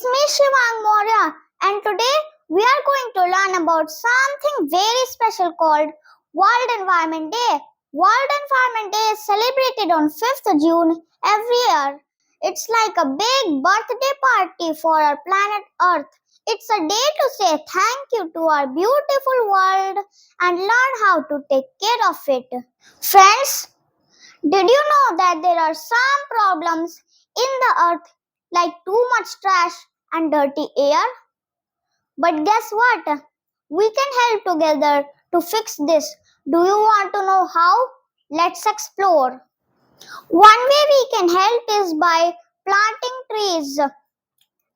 It's me, Shivank Maurya, and today we are going to learn about something very special called World Environment Day. World Environment Day is celebrated on 5th June every year. It's like a big birthday party for our planet Earth. It's a day to say thank you to our beautiful world and learn how to take care of it. Friends, did you know that there are some problems in the earth like too much trash and dirty air? But guess what? We can help together to fix this. Do you want to know how? Let's explore. One way we can help is by planting trees.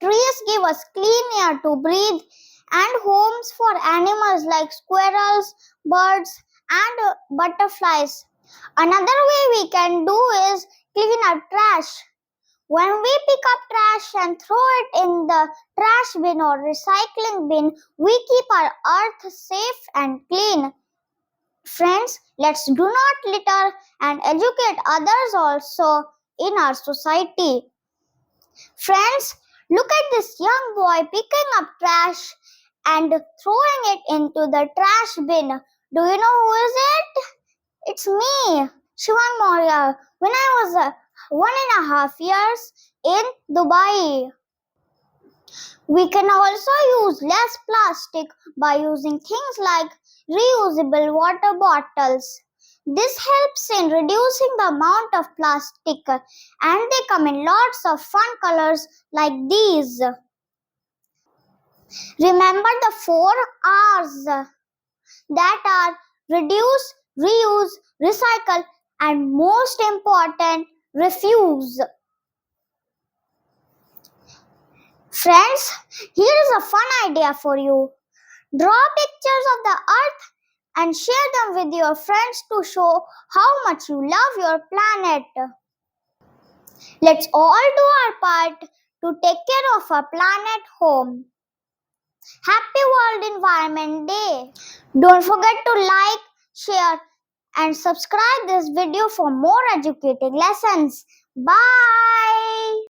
Trees give us clean air to breathe and homes for animals like squirrels, birds, and butterflies. Another way we can do is clean up trash. When we pick up trash and throw it in the trash bin or recycling bin, we keep our earth safe and clean. Friends, let's do not litter and educate others also in our society. Friends, look at this young boy picking up trash and throwing it into the trash bin. Do you know who is it? It's me, Shivank Maurya, when I was 1.5 years in Dubai. We can also use less plastic by using things like reusable water bottles. This helps in reducing the amount of plastic and they come in lots of fun colors like these. Remember the 4 R's that are reduce, reuse, recycle, and most important, refuse. Friends, here is a fun idea for you. Draw pictures of the earth and share them with your friends to show how much you love your planet. Let's all do our part to take care of our planet home. Happy World Environment Day! Don't forget to like, share, and subscribe this video for more educating lessons. Bye!